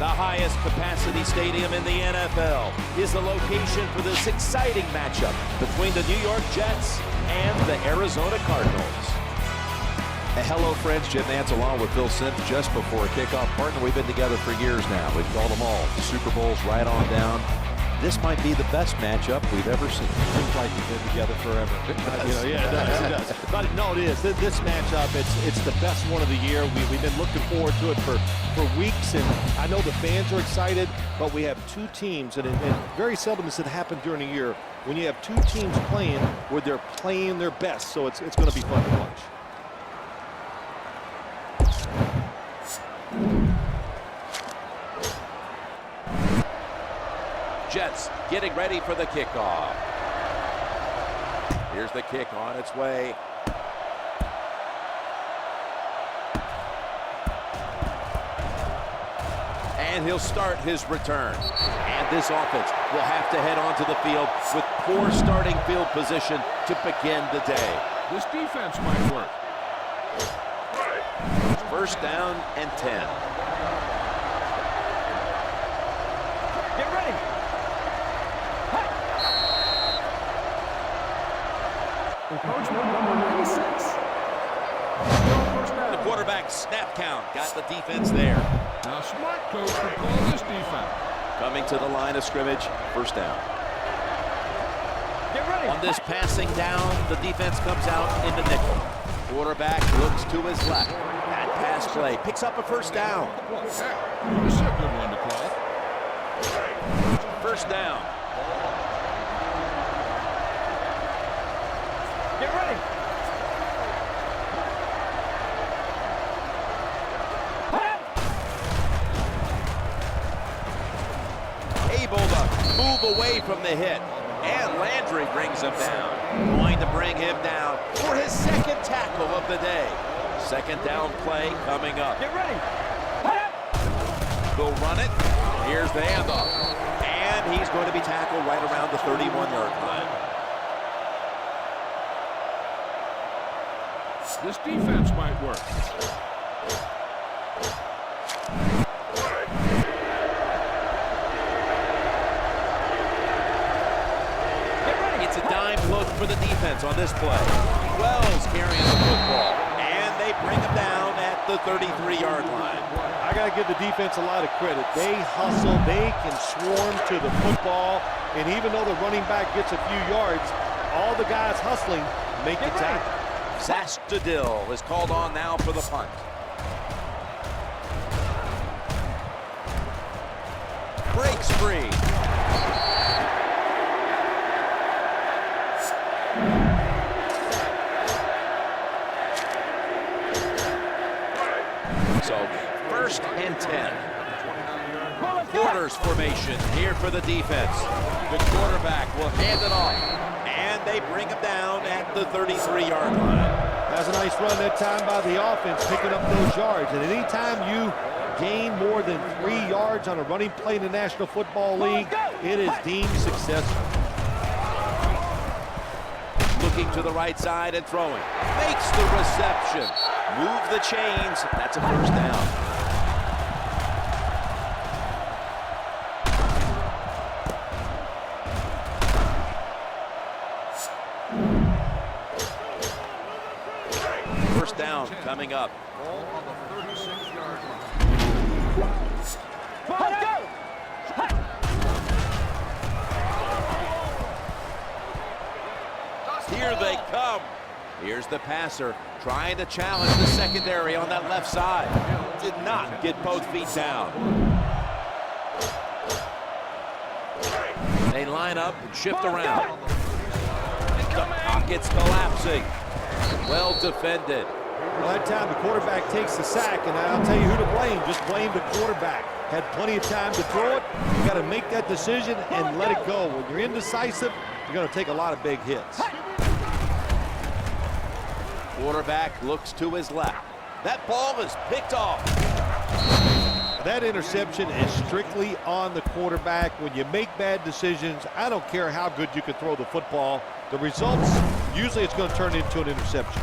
The highest capacity stadium in the NFL is the location for this exciting matchup between the New York Jets and the Arizona Cardinals. Hello, friends. Jim Nantz along with Phil Simms just before kickoff. Partner, we've been together for years now. We've called them all. The Super Bowls right on down. This might be the best matchup we've ever seen. Seems like we've been together forever. Yeah, it does. But no, it is. This matchup, it's the best one of the year. We've been looking forward to it for weeks, and I know the fans are excited, but we have two teams, and very seldom does it happen during a year when you have two teams playing where they're playing their best, so it's going to be fun to watch. Jets getting ready for the kickoff. Here's the kick on its way. And he'll start his return. And this offense will have to head onto the field with poor starting field position to begin the day. This defense might work. First down and 10. Get ready. Encroachment number 96. The quarterback snap count got the defense there. Now, smart coach would call this defense. Coming to the line of scrimmage, first down. Get ready. On this passing down, the defense comes out in the nickel. Quarterback looks to his left. That pass play picks up a first down. This is a good one to call. First down. Get ready. Able to move away from the hit. And Landry brings him down. Going to bring him down for his second tackle of the day. Second down play coming up. Get ready. They'll run it. Here's the handoff. And he's going to be tackled right around the 31-yard line. This defense might work. It's a dime look for the defense on this play. Wells carrying the football. And they bring him down at the 33-yard line. I got to give the defense a lot of credit. They hustle, they can swarm to the football, and even though the running back gets a few yards, all the guys hustling make the tackle. Sastadil is called on now for the punt. Breaks free. So, first and 10. Quarters formation here for the defense. The quarterback will hand it off. And they bring him down at the 33-yard line. That's a nice run that time by the offense, picking up those yards. And anytime you gain more than 3 yards on a running play in the National Football League, it is deemed successful. Looking to the right side and throwing. Makes the reception. Move the chains. That's a first down. First down coming up. Ball on the 36-yard line. Here they come. Here's the passer trying to challenge the secondary on that left side. Did not get both feet down. They line up and shift around. The pocket's collapsing. Well defended. Well, that time the quarterback takes the sack, and I'll tell you who to blame. Just blame the quarterback. Had plenty of time to throw it. You got to make that decision and let it go. When you're indecisive, you're going to take a lot of big hits. Quarterback looks to his left. That ball is picked off. That interception is strictly on the quarterback. When you make bad decisions, I don't care how good you can throw the football. The results, usually it's going to turn into an interception.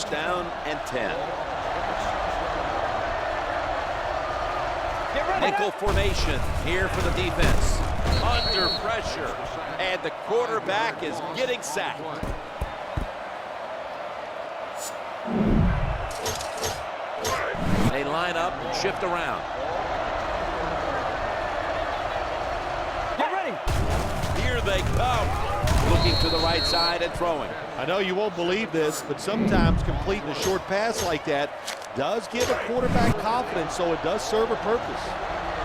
First down and 10. Nickel formation here for the defense. Under pressure. And the quarterback is getting sacked. They line up and shift around. Get ready. Here they come. Looking to the right side and throwing. I know you won't believe this, but sometimes completing a short pass like that does give a quarterback confidence, so it does serve a purpose.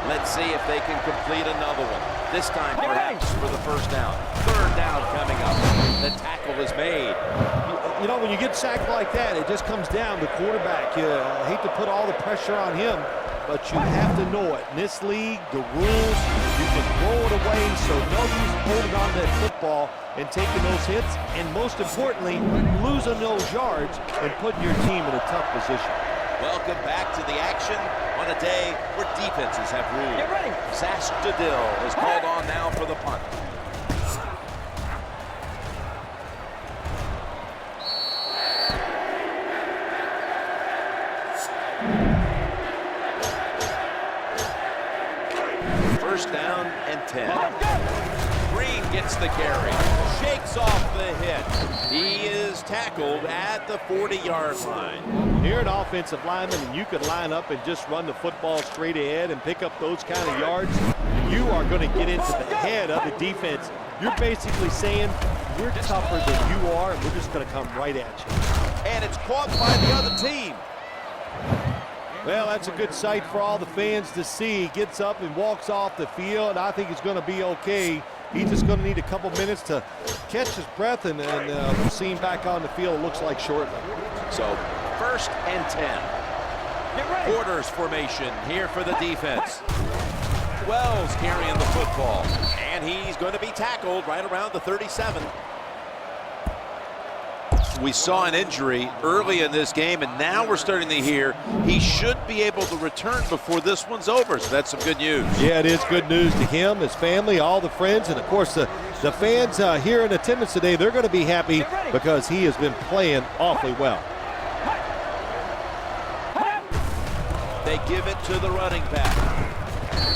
Let's see if they can complete another one. This time perhaps for the first down. Third down coming up. The tackle is made. You know, when you get sacked like that, it just comes down to quarterback. You hate to put all the pressure on him, but you have to know it. In this league, the rules, you can throw it away, so no use holding on to that football and taking those hits, and most importantly, losing those yards and putting your team in a tough position. Welcome back to the action on a day where defenses have ruled. Get ready. Sastadil is called on now for the punt. First down and 10. Green gets the carry, shakes off the hit. He is tackled at the 40-yard line. You're an offensive lineman, and you could line up and just run the football straight ahead and pick up those kind of yards. You are going to get into the head of the defense. You're basically saying, we're tougher than you are, and we're just going to come right at you. And it's caught by the other team. Well, that's a good sight for all the fans to see. He gets up and walks off the field, and I think he's going to be okay. He's just going to need a couple minutes to catch his breath, and we'll see him back on the field, it looks like, shortly. So, first and 10. Get ready. Quarters formation here for the defense. Wells carrying the football, and he's going to be tackled right around the 37. We saw an injury early in this game, and now we're starting to hear he should be able to return before this one's over, so that's some good news. Yeah, it is good news to him, his family, all the friends, and of course the fans here in attendance today, they're going to be happy because he has been playing awfully well. They give it to the running back,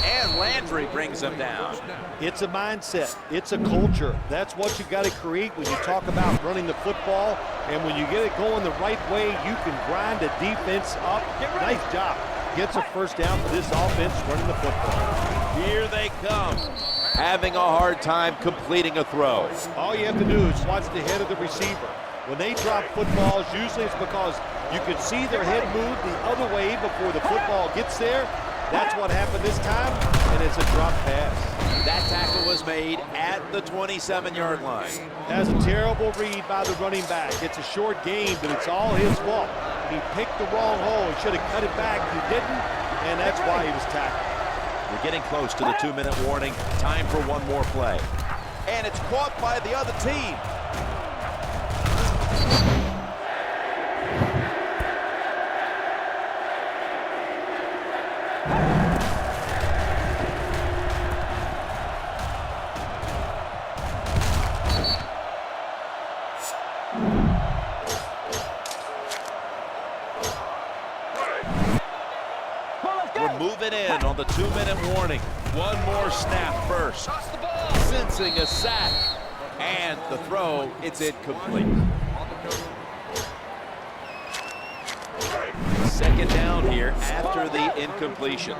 and Landry brings him down. It's a mindset. It's a culture. That's what you got to create when you talk about running the football. And when you get it going the right way, you can grind the defense up. Nice job. Gets a first down for this offense running the football. Here they come, having a hard time completing a throw. All you have to do is watch the head of the receiver. When they drop footballs, usually it's because you can see their head move the other way before the football gets there. That's what happened this time, and it's a drop pass. That tackle was made at the 27-yard line. That's a terrible read by the running back. It's a short game, but it's all his fault. He picked the wrong hole. He should have cut it back. He didn't, and that's why he was tackled. We're getting close to the 2-minute warning. Time for one more play. And it's caught by the other team. Moving in on the 2-minute warning. One more snap first. Sensing a sack. And the throw, it's incomplete. Second down here after the incompletion.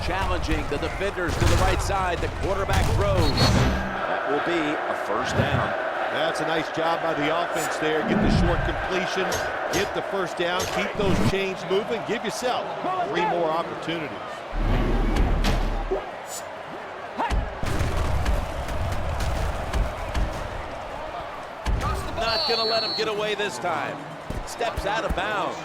Challenging the defenders to the right side. The quarterback throws. That will be a first down. That's a nice job by the offense there. Get the short completion, get the first down, keep those chains moving, give yourself 3 more opportunities. Not going to let him get away this time. Steps out of bounds.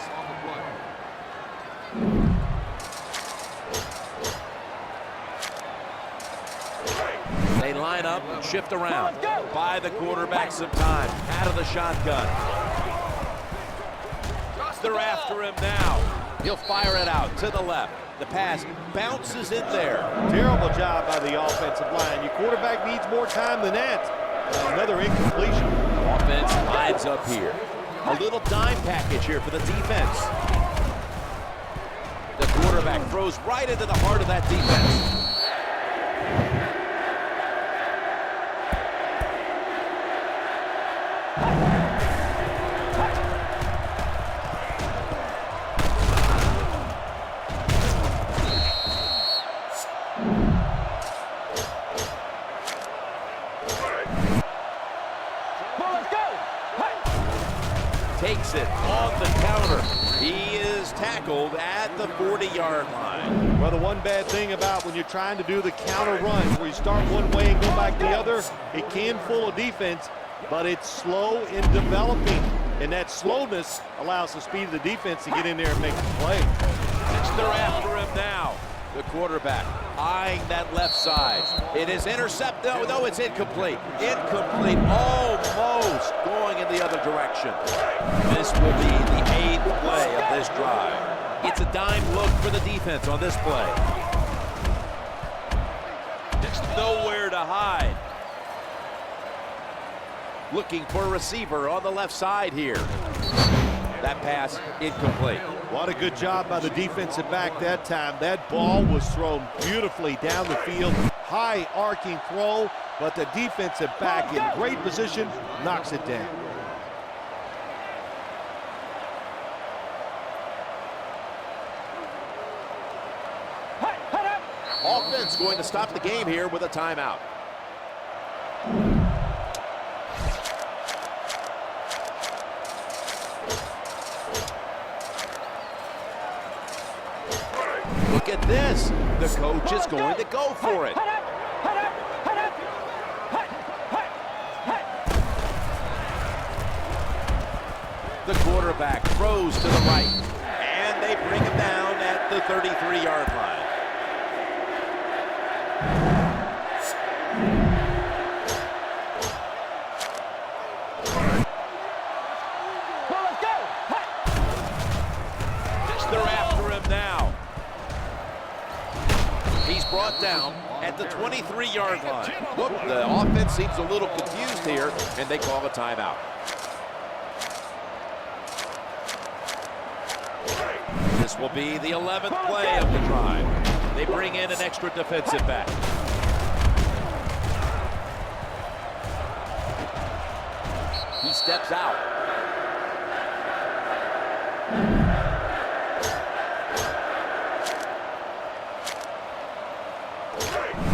They line up and shift around. Buy the quarterback some time. Out of the shotgun. They're after him now. He'll fire it out to the left. The pass bounces in there. Terrible job by the offensive line. Your quarterback needs more time than that. Another incompletion. Offense lines up here. A little dime package here for the defense. The quarterback throws right into the heart of that defense. Takes it on the counter. He is tackled at the 40-yard line. Well, the one bad thing about when you're trying to do the counter run, where you start one way and go back the other, it can fool a defense, but it's slow in developing. And that slowness allows the speed of the defense to get in there and make the play. They're after him now. The quarterback eyeing that left side. It is intercepted. No, it's incomplete. Incomplete. Almost going in the other direction. This will be the 8th play of this drive. It's a dime look for the defense on this play. There's nowhere to hide. Looking for a receiver on the left side here. That pass incomplete. What a good job by the defensive back that time. That ball was thrown beautifully down the field. High arcing throw, but the defensive back in great position knocks it down. Offense going to stop the game here with a timeout. Look at this. The coach is going to go for it. The quarterback throws to the right, and they bring him down at the 33-yard line. They're after him now. He's brought down at the 23-yard line. Look, the offense seems a little confused here, and they call a timeout. This will be the 11th play of the drive. They bring in an extra defensive back. He steps out.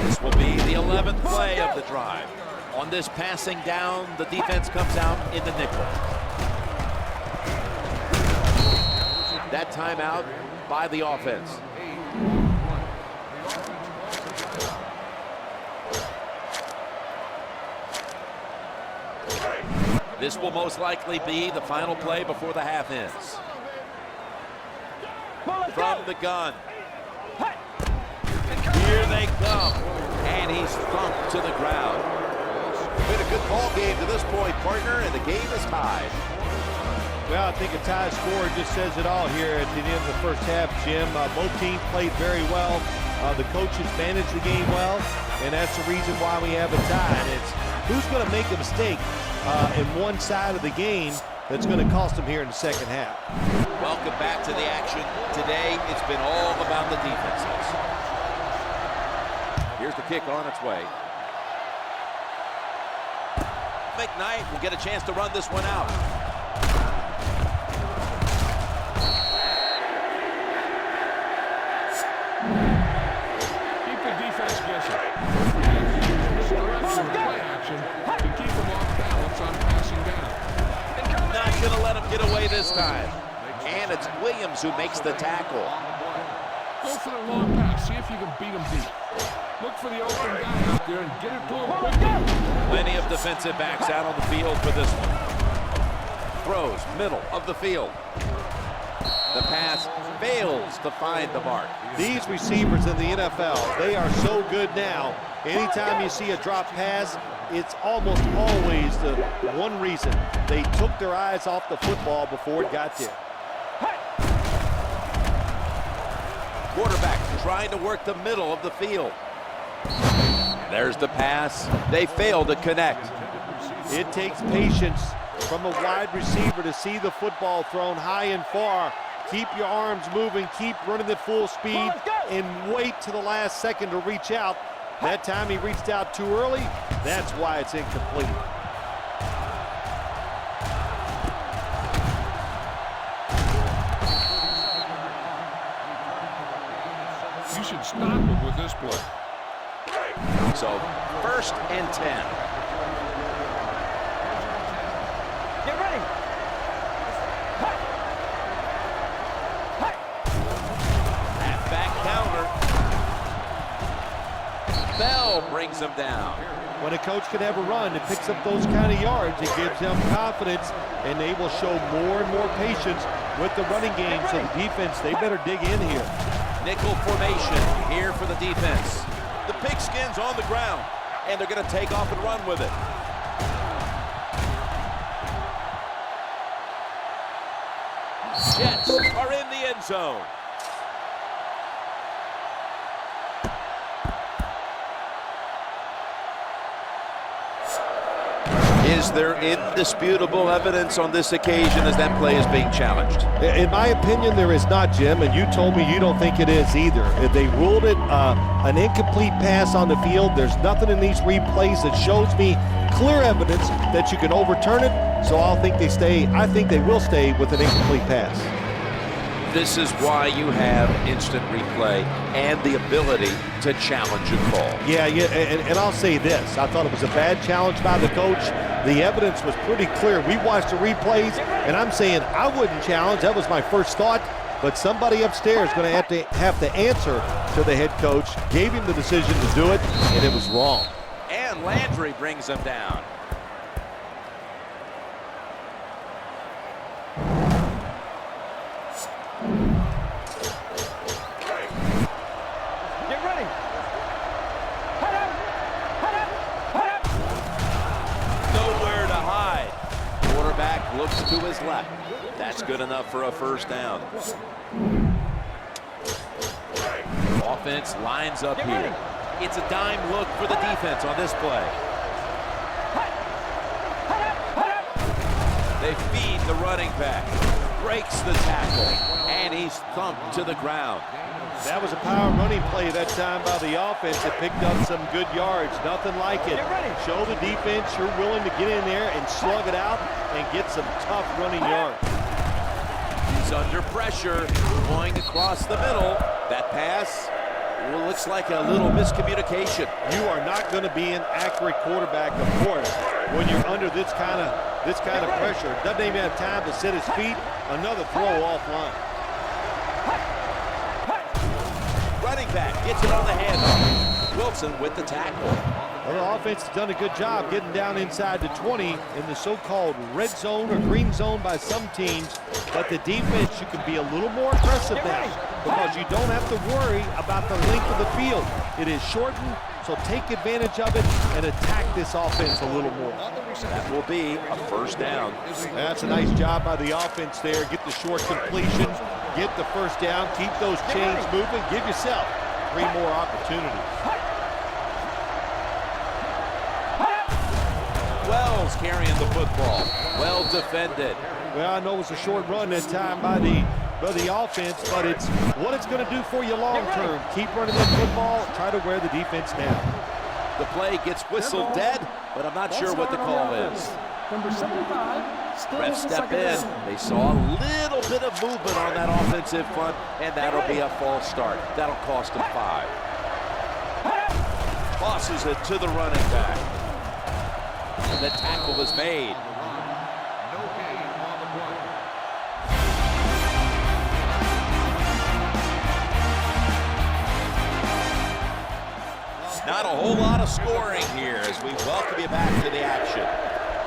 This will be the 11th play of the drive. On this passing down, the defense comes out in the nickel. That timeout by the offense. This will most likely be the final play before the half ends. From the gun. Here they come. And he's thumped to the ground. Been a good ball game to this point, partner, and the game is tied. Well, I think a tie score just says it all here at the end of the first half, Jim. Both teams played very well. The coaches managed the game well, and that's the reason why we have a tie. And it's who's going to make a mistake in one side of the game that's going to cost them here in the second half. Welcome back to the action. Today, it's been all about the defenses. Here's the kick on its way. McKnight will get a chance to run this one out. Keep the defense guessing. Play action to keep them off balance on passing down. Not going to let him get away this time. And it's Williams who makes the tackle. Go for the long pass. See if you can beat him deep. Look for the open guy out there and get it to him quickly. Plenty of defensive backs out on the field for this one. Throws, middle of the field. The pass fails to find the mark. These receivers in the NFL, they are so good now. Anytime you see a drop pass, it's almost always the one reason. They took their eyes off the football before it got there. Quarterback trying to work the middle of the field. There's the pass. They fail to connect. It takes patience from a wide receiver to see the football thrown high and far. Keep your arms moving, keep running at full speed, and wait to the last second to reach out. That time he reached out too early. That's why it's incomplete. You should stop him with this play. So, 1st and 10. Get ready. Halfback counter. Bell brings him down. When a coach can have a run that picks up those kind of yards, it gives them confidence, and they will show more and more patience with the running game. So the defense, they better dig in here. Nickel formation here for the defense. The Pigskin's on the ground, and they're going to take off and run with it. Jets are in the end zone. Is there indisputable evidence on this occasion as that play is being challenged? In my opinion, there is not, Jim, and you told me you don't think it is either. If they ruled it an incomplete pass on the field, there's nothing in these replays that shows me clear evidence that you can overturn it, so I think they will stay with an incomplete pass. This is why you have instant replay and the ability to challenge a call. Yeah, and I'll say this. I thought it was a bad challenge by the coach. The evidence was pretty clear. We watched the replays, and I'm saying I wouldn't challenge. That was my first thought. But somebody upstairs is going to have to answer to the head coach. Gave him the decision to do it, and it was wrong. And Landry brings him down. Get ready. Head up. Head up. Head up. Nowhere to hide. Quarterback looks to his left. That's good enough for a first down. Offense lines up here. It's a dime look for the defense on this play. They feed the running back. Breaks the tackle. And he's thumped to the ground. That was a power running play that time by the offense that picked up some good yards. Nothing like it. Show the defense you're willing to get in there and slug it out and get some tough running yards. He's under pressure, going across the middle. That pass looks like a little miscommunication. You are not going to be an accurate quarterback, of course, when you're under this kind of pressure. Doesn't even have time to set his feet. Another throw offline. Running back gets it on the handoff. Wilson with the tackle. Well, the offense has done a good job getting down inside the 20 in the so-called red zone or green zone by some teams. But the defense, you can be a little more aggressive now because you don't have to worry about the length of the field. It is shortened, so take advantage of it and attack this offense a little more. That will be a first down. That's a nice job by the offense there. Get the short completion, get the first down, keep those chains moving, give yourself 3 more opportunities. Wells carrying the football. Well defended. Well, I know it was a short run that time by the offense, but it's what it's going to do for you long term. Keep running that football, try to wear the defense down. The play gets whistled dead, but I'm not sure what the call is. Number 75. Refs step in. They saw a little bit of movement on that offensive front, and that'll be a false start. That'll cost them 5. Tosses it to the running back. The tackle is made. No gain on the play. Not a whole lot of scoring here as we welcome you back to the action.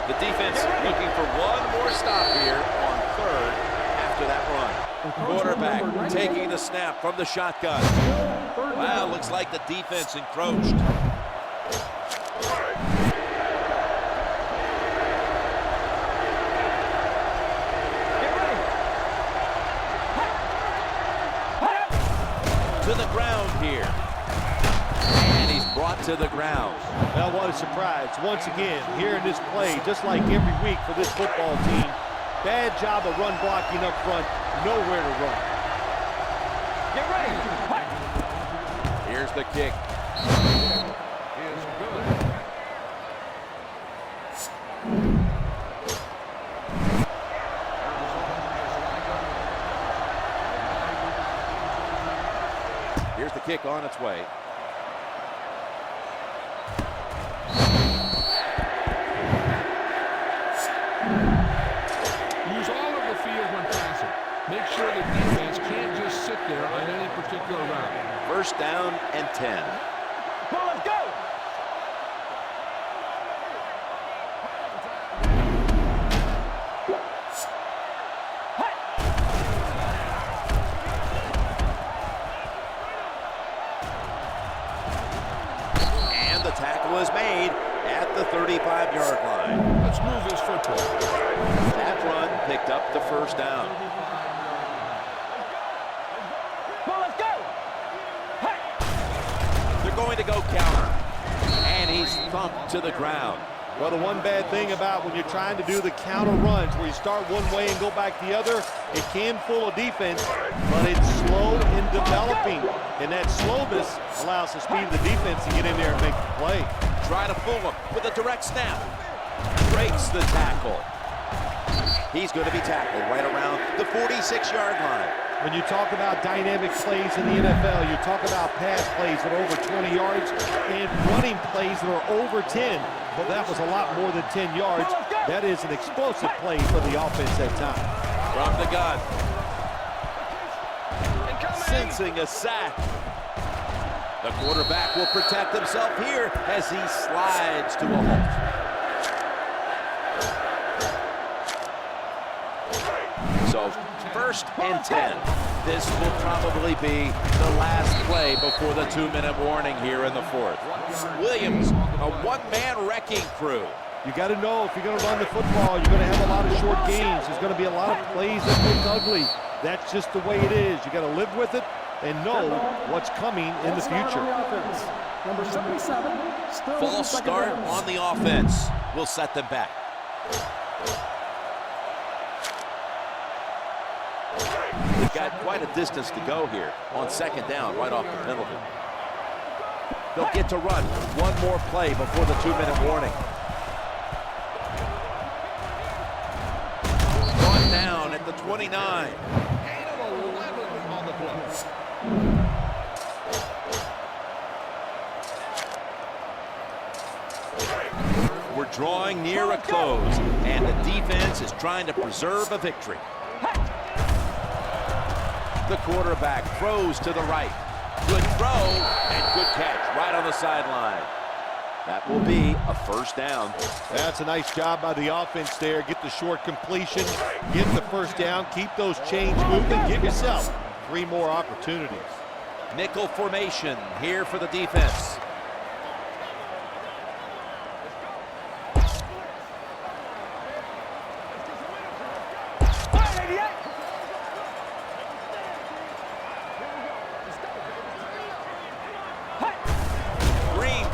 The defense looking for one more stop here on 3rd after that run. Quarterback taking the snap from the shotgun. Wow, looks like the defense encroached. To the ground here. And he's brought to the ground. Well, what a surprise. Once again, here in this play, just like every week for this football team, bad job of run blocking up front, nowhere to run. Get ready. Here's the kick. Is good. Here's the kick on its way. Use all of the field when passing. Make sure the defense can't just sit there on any particular route. First down and 10. Well, let's go. And the tackle is made at the 35-yard line. Let's move this football. That run picked up the first down. Well, let's go. They're going to go counter. And he's thumped to the ground. Well, the one bad thing about when you're trying to do the counter runs where you start one way and go back the other, it can fool a defense, but it's slow in developing. And that slowness allows the speed of the defense to get in there and make the play. Try to fool him with a direct snap. Breaks the tackle. He's going to be tackled right around the 46-yard line. When you talk about dynamic plays in the NFL, you talk about pass plays that are over 20 yards and running plays that are over 10. Well, that was a lot more than 10 yards. That is an explosive play for the offense that time. From the gun. Sensing a sack. The quarterback will protect himself here as he slides to a halt. So, first and 10. This will probably be the last play before the 2-minute warning here in the fourth. Williams, a one-man wrecking crew. You got to know if you're going to run the football, you're going to have a lot of short games. There's going to be a lot of plays that look ugly. That's just the way it is. You got to live with it and know what's coming in the future. Number 77. False start on the offense will set them back. They've got quite a distance to go here on second down right off the penalty. They'll get to run one more play before the 2-minute warning. Brought down at the 29. Gain of 11 on the play. We're drawing near a close, and the defense is trying to preserve a victory. The quarterback throws to the right. Good throw and good catch right on the sideline. That will be a first down. That's a nice job by the offense there. Get the short completion, get the first down, keep those chains moving, give yourself 3 more opportunities. Nickel formation here for the defense.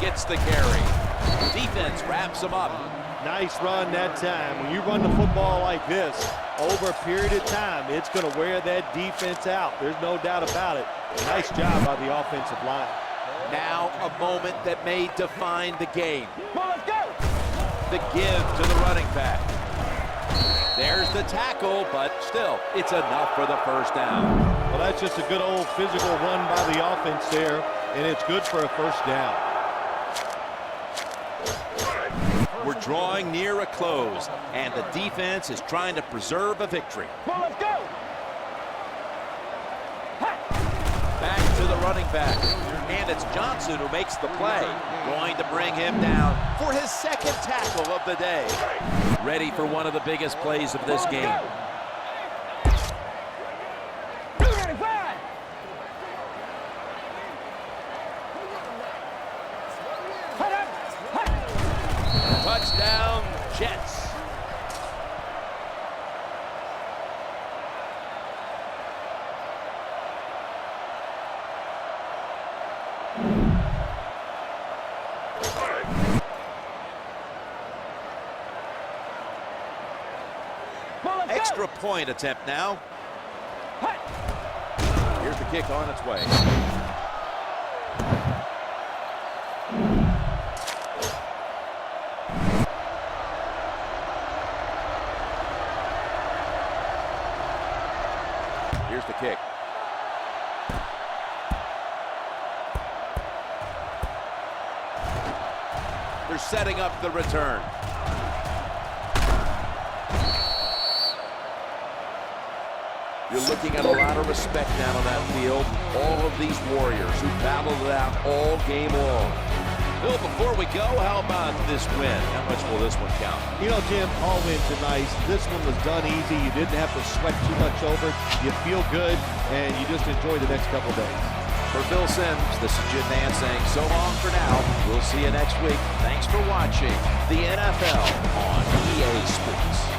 Gets the carry. Defense wraps him up. Nice run that time. When you run the football like this, over a period of time, it's going to wear that defense out. There's no doubt about it. Nice job by the offensive line. Now a moment that may define the game. Well, let's go. The give to the running back. There's the tackle, but still, it's enough for the first down. Well, that's just a good old physical run by the offense there, and it's good for a first down. We're drawing near a close, and the defense is trying to preserve a victory. Well, let's go. Back to the running back, and it's Johnson who makes the play. Going to bring him down for his second tackle of the day. Ready for one of the biggest plays of this game. Touchdown, Jets. extra point attempt now. Here's the kick on its way. Here's the kick. They're setting up the return. You're looking at a lot of respect down on that field. All of these warriors who battled it out all game long. Bill, before we go, how about this win? How much will this one count? You know, Jim, all wins are nice. This one was done easy. You didn't have to sweat too much over it. You feel good, and you just enjoy the next couple days. For Phil Simms, this is Jim Nance saying so long for now. We'll see you next week. Thanks for watching the NFL on EA Sports.